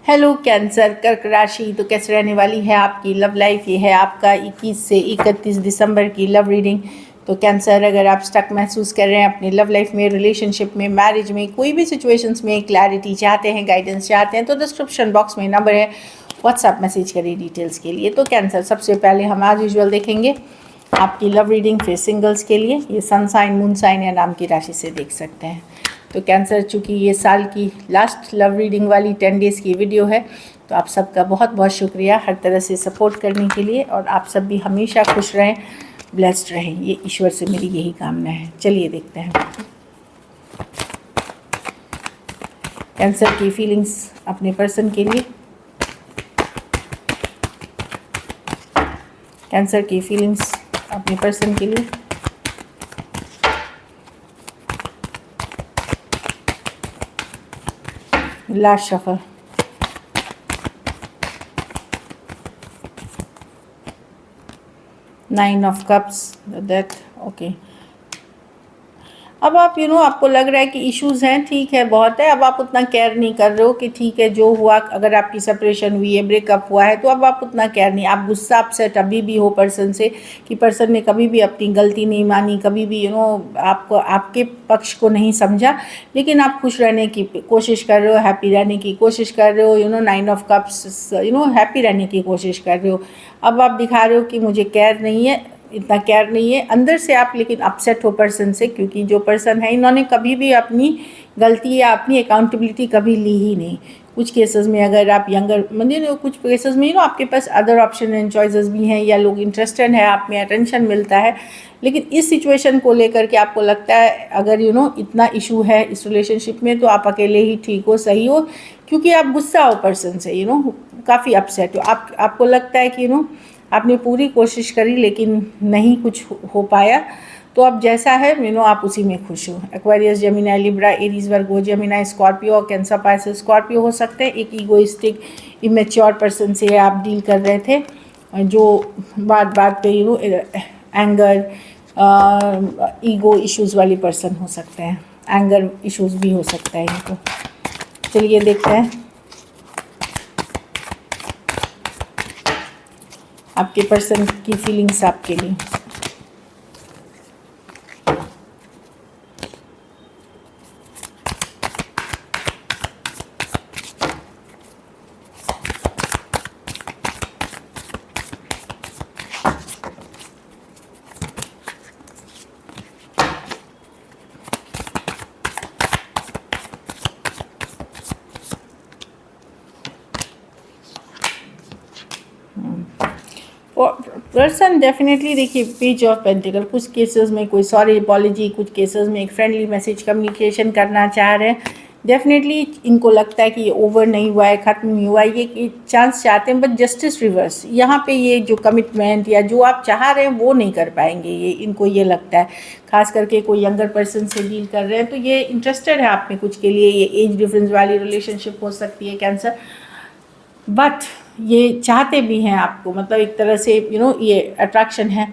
Hello cancer कर्क राशि, तो कैसे रहने वाली है आपकी लव लाइफ। ये है आपका 21 से 31 दिसंबर की लव रीडिंग। तो कैंसर, अगर आप स्टक महसूस कर रहे हैं अपनी लव लाइफ में, रिलेशनशिप में, मैरिज में, कोई भी सिचुएशंस में क्लैरिटी चाहते हैं, गाइडेंस चाहते हैं, तो डिस्क्रिप्शन बॉक्स में नंबर है, व्हाट्सएप मैसेज करिए डिटेल्स के लिए। तो कैंसर, सबसे पहले हम आज यूजुअल देखेंगे आपकी लव रीडिंग फिर सिंगल्स के लिए। ये सन साइन, मून साइन या नाम की राशि से देख सकते हैं। तो कैंसर, चूँकि ये साल की लास्ट लव रीडिंग वाली 10 डेज़ की वीडियो है, तो आप सबका बहुत बहुत शुक्रिया हर तरह से सपोर्ट करने के लिए। और आप सब भी हमेशा खुश रहें, ब्लेस्ड रहें, ये ईश्वर से मेरी यही कामना है। चलिए देखते हैं कैंसर की फीलिंग्स अपने पर्सन के लिए। कैंसर की फीलिंग्स अपने पर्सन के लिए। Last shuffle. Nine of cups, death. Okay, अब आप आपको लग रहा है कि इश्यूज हैं, ठीक है, बहुत है। अब आप उतना केयर नहीं कर रहे हो कि ठीक है जो हुआ, अगर आपकी सेपरेशन हुई है, ब्रेकअप हुआ है, तो अब आप उतना केयर नहीं। आप गुस्सा अपसेट अभी भी हो पर्सन से कि पर्सन ने कभी भी अपनी गलती नहीं मानी, कभी भी आपको, आपके पक्ष को नहीं समझा, लेकिन आप खुश रहने की कोशिश कर रहे हो, हैप्पी रहने की कोशिश कर रहे हो। नाइन ऑफ कप्स, हैप्पी रहने की कोशिश कर रहे हो। अब आप दिखा रहे हो कि मुझे केयर नहीं है, इतना केयर नहीं है अंदर से आप, लेकिन अपसेट हो पर्सन से, क्योंकि जो पर्सन है इन्होंने कभी भी अपनी गलती या अपनी अकाउंटेबिलिटी कभी ली ही नहीं। कुछ केसेस में अगर आप यंगर, मतलब कुछ केसेस में आपके पास अदर ऑप्शन एंड चॉइसेस भी हैं, या लोग इंटरेस्टेड है आप में, अटेंशन मिलता है, लेकिन इस सिचुएशन को लेकर के आपको लगता है अगर इतना इशू है इस रिलेशनशिप में, तो आप अकेले ही ठीक हो, सही हो, क्योंकि आप गुस्सा हो पर्सन से, काफ़ी अपसेट हो। आपको लगता है कि आपने पूरी कोशिश करी लेकिन नहीं कुछ हो पाया, तो अब जैसा है आप उसी में खुश हो। Aquarius, Gemini, Libra, Aries, Virgo, Gemini, Scorpio, Cancer, Pisces. Scorpio हो सकते हैं एक ईगोइस्टिक, इमेच्योर पर्सन से आप डील कर रहे थे, जो बात बात पे एंगर, ईगो इश्यूज़ वाली पर्सन हो सकते हैं, एंगर इश्यूज़ भी हो सकता है इनको। चलिए देखते हैं आपके पर्सन की फीलिंग्स आपके लिए। पर्सन डेफिनेटली, देखिए, पेज ऑफ पेंटिकल, कुछ केसेस में कोई सॉरी अपॉलॉजी, कुछ केसेस में एक फ्रेंडली मैसेज कम्युनिकेशन करना चाह रहे हैं। डेफिनेटली इनको लगता है कि ये ओवर नहीं हुआ है, ख़त्म नहीं हुआ है, ये चांस चाहते हैं, बट जस्टिस रिवर्स। यहाँ पे ये जो कमिटमेंट या जो आप चाह रहे हैं वो नहीं कर पाएंगे, ये इनको ये लगता है। खास करके कोई यंगर पर्सन से डील कर रहे हैं तो ये इंटरेस्टेड है आप में कुछ के लिए। ये एज डिफरेंस वाली रिलेशनशिप हो सकती है कैंसर, बट ये चाहते भी हैं आपको, मतलब एक तरह से ये अट्रैक्शन है,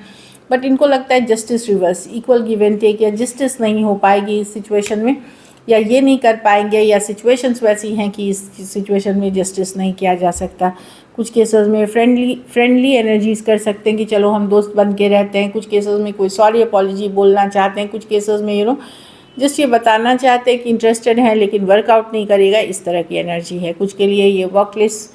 बट इनको लगता है justice reverse, equal give and take, या जस्टिस नहीं हो पाएगी इस सिचुएशन में, या ये नहीं कर पाएंगे, या सिचुएशंस वैसी हैं कि इस सिचुएशन में जस्टिस नहीं किया जा सकता। कुछ केसेस में फ्रेंडली एनर्जीज कर सकते हैं कि चलो हम दोस्त बन के रहते हैं। कुछ केसेस में कोई सॉरी अपॉलॉजी बोलना चाहते हैं। कुछ केसेस में जस्ट ये बताना चाहते हैं कि इंटरेस्टेड हैं लेकिन वर्कआउट नहीं करेगा, इस तरह की एनर्जी है। कुछ के लिए ये वर्कप्लेस,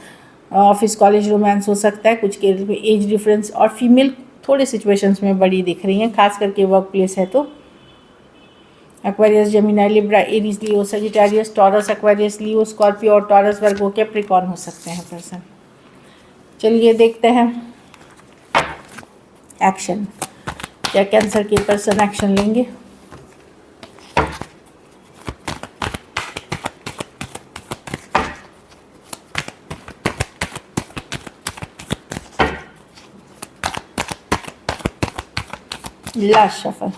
ऑफिस, कॉलेज रोमांस हो सकता है। कुछ के लिए एज डिफरेंस और फीमेल थोड़े सिचुएशंस में बड़ी दिख रही हैं, खास करके वर्क प्लेस है तो। Aquarius, Gemini, Libra, Aries, Leo, Sagittarius, taurus, Aquarius, लियो, स्कॉर्पियो और टॉरस, वर्गो, कैप्रिकॉर्न हो सकते हैं पर्सन। चलिए देखते हैं एक्शन, क्या कैंसर के पर्सन एक्शन लेंगे। Last shuffle.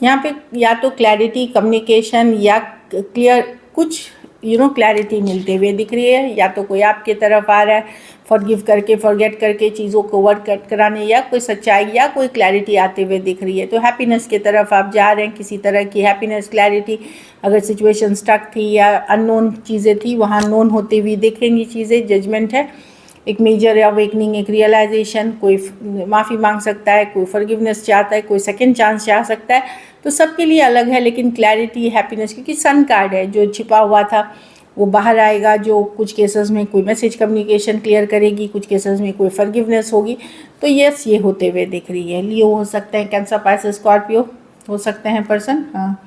यहाँ पे या तो क्लैरिटी, कम्युनिकेशन या क्लियर, कुछ क्लैरिटी मिलते हुए दिख रही है। या तो कोई आपके तरफ आ रहा है फॉरगिव करके, फॉरगेट करके चीज़ों को वर्क कराने, या कोई सच्चाई या कोई क्लैरिटी आते हुए दिख रही है। तो हैप्पीनेस की तरफ आप जा रहे हैं, किसी तरह की हैप्पीनेस, क्लैरिटी। अगर सिचुएशन स्टक थी या अननोन चीज़ें थी, वहाँ नोन होते हुए दिखेंगी चीज़ें। जजमेंट है, एक मेजर अवेकनिंग, एक रियलाइजेशन। कोई माफ़ी मांग सकता है, कोई फॉरगिवनेस चाहता है, कोई सेकंड चांस चाह सकता है। तो सबके लिए अलग है, लेकिन क्लैरिटी, हैप्पीनेस, क्योंकि सन कार्ड है, जो छिपा हुआ था वो बाहर आएगा। जो कुछ केसेस में कोई मैसेज कम्युनिकेशन क्लियर करेगी, कुछ केसेस में कोई फॉरगिवनेस होगी। तो यस, ये होते हुए दिख रही है। लियो हो सकते हैं, कैंसर, पाइसेस, स्कॉर्पियो हो सकते हैं पर्सन। हाँ,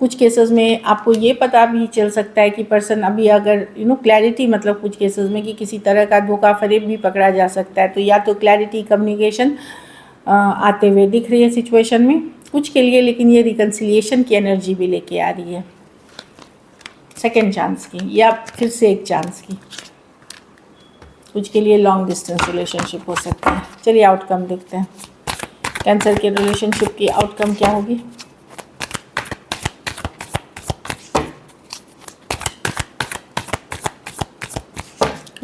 कुछ केसेस में आपको ये पता भी चल सकता है कि पर्सन अभी अगर क्लैरिटी, मतलब कुछ केसेस में कि किसी तरह का धोखा फरेब भी पकड़ा जा सकता है। तो या तो क्लैरिटी, कम्युनिकेशन आते हुए दिख रही है सिचुएशन में कुछ के लिए, लेकिन ये रिकन्सिलिएशन की एनर्जी भी लेके आ रही है, सेकेंड चांस की या फिर से एक चांस की। कुछ के लिए लॉन्ग डिस्टेंस रिलेशनशिप हो सकता है। चलिए आउटकम देखते हैं, कैंसर के रिलेशनशिप की आउटकम क्या होगी।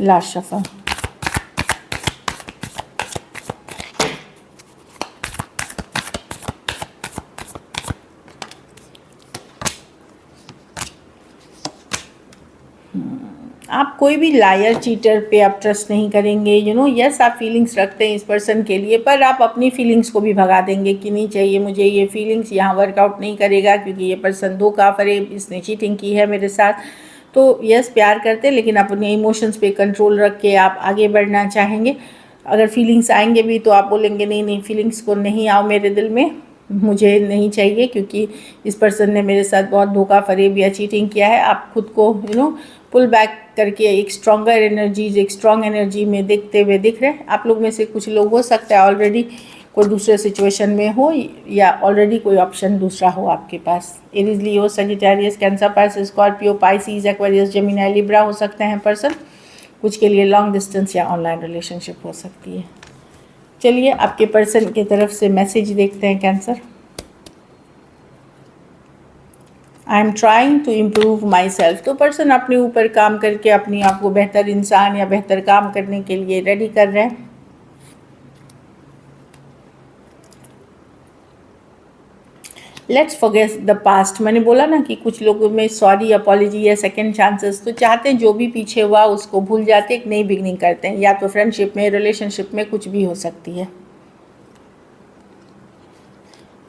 लास्ट शफल, आप कोई भी लायर, चीटर पे आप ट्रस्ट नहीं करेंगे। यस, आप फीलिंग्स रखते हैं इस पर्सन के लिए, पर आप अपनी फीलिंग्स को भी भगा देंगे कि नहीं चाहिए मुझे ये फीलिंग्स, यहाँ वर्कआउट नहीं करेगा क्योंकि ये पर्सन धोखा फरेब, इसने चीटिंग की है मेरे साथ। तो यस, प्यार करते हैं, लेकिन अपने इमोशंस पे कंट्रोल रख के आप आगे बढ़ना चाहेंगे। अगर फीलिंग्स आएंगे भी तो आप बोलेंगे नहीं नहीं, फीलिंग्स को नहीं आओ मेरे दिल में, मुझे नहीं चाहिए, क्योंकि इस पर्सन ने मेरे साथ बहुत धोखा फरेब या चीटिंग किया है। आप खुद को पुल बैक करके एक स्ट्रॉन्गर एनर्जीज, एक स्ट्रॉन्ग एनर्जी में देखते हुए दिख रहे हैं। आप लोग में से कुछ लोग हो सकता है ऑलरेडी कोई दूसरे सिचुएशन में हो, या ऑलरेडी कोई ऑप्शन दूसरा हो आपके पास। Aries, Leo, Sagittarius, Cancer, Pisces, Scorpio, Pisces, Aquarius, Gemini, Libra हो सकते हैं पर्सन। कुछ के लिए लॉन्ग डिस्टेंस या ऑनलाइन रिलेशनशिप हो सकती है। चलिए आपके पर्सन की तरफ से मैसेज देखते हैं cancer. I am trying to improve myself. तो पर्सन अपने ऊपर काम करके अपने आप को बेहतर इंसान या बेहतर काम करने के लिए रेडी कर रहे हैं। Let's forget the past. मैंने बोला ना कि कुछ लोगों में सॉरी, अपॉलॉजी या सेकंड चांसेस, तो चाहते हैं जो भी पीछे हुआ उसको भूल जाते, एक नई बिगनिंग करते हैं। या तो फ्रेंडशिप में, रिलेशनशिप में, कुछ भी हो सकती है।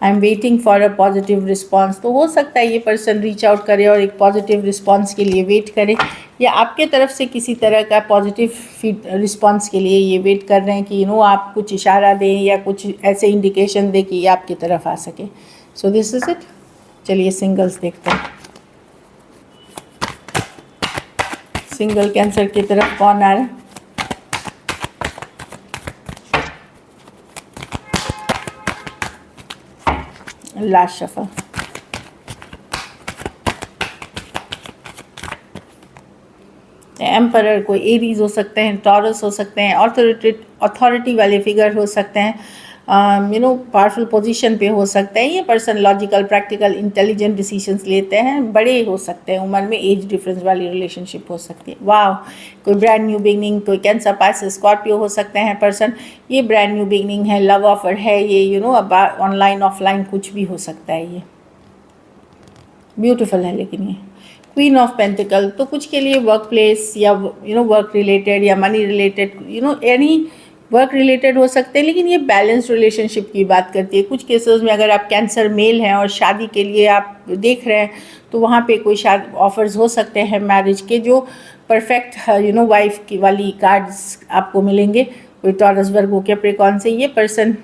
I am waiting for a positive response. तो हो सकता है ये पर्सन रीच आउट करे और एक पॉजिटिव रिस्पॉन्स के लिए वेट करे, या आपके तरफ से किसी तरह का पॉजिटिव रिस्पॉन्स के लिए ये वेट कर रहे हैं कि आप कुछ इशारा दें या कुछ ऐसे इंडिकेशन दें कि ये आपकी तरफ आ सके। So this is it. चलिए सिंगल्स देखते हैं, सिंगल कैंसर की तरफ कौन आ रहा है। लास्ट शफल, एम्परर, कोई एरीज हो सकते हैं, टॉरस हो सकते हैं, अथॉरिटी वाले फिगर हो सकते हैं, पावरफुल पोजीशन पे हो सकते हैं। ये person logical, practical, intelligent decisions लेते हैं। बड़े हो सकते हैं उम्र में, एज डिफरेंस वाली रिलेशनशिप हो सकती है। वाह, कोई ब्रांड न्यू बिगनिंग, कोई कैंसर, पाइसेस, स्कॉर्पियो हो सकते हैं पर्सन। ये ब्रांड न्यू बिगनिंग है, लव ऑफर है ये, अब ऑनलाइन ऑफलाइन कुछ भी हो सकता है। ये ब्यूटीफुल है। लेकिन ये क्वीन ऑफ पेंटिकल, तो कुछ के लिए वर्क प्लेस या वर्क रिलेटेड या money related, any work related हो सकते हैं। लेकिन ये बैलेंस रिलेशनशिप की बात करती है। कुछ केसेस में अगर आप कैंसर मेल हैं और शादी के लिए आप देख रहे हैं, तो वहाँ पे कोई शादी ऑफर्स हो सकते हैं मैरिज के, जो परफेक्ट वाइफ की वाली कार्ड्स आपको मिलेंगे। कोई टॉरस, वर्गो, कैप्रिकॉर्न से। ये पर्सन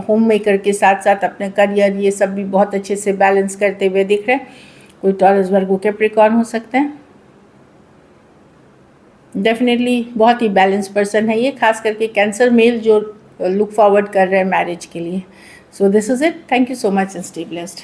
होम मेकर के साथ साथ अपने करियर, ये सब भी बहुत अच्छे से बैलेंस करते हुए दिख रहे हैं। कोई टॉरस, वर्गो, कैप्रिकॉर्न हो सकते हैं। डेफिनेटली बहुत ही बैलेंस पर्सन है ये, खास करके कैंसर मेल जो लुक फॉरवर्ड कर रहे हैं मैरिज के लिए। So this is it. Thank you so much and stay blessed.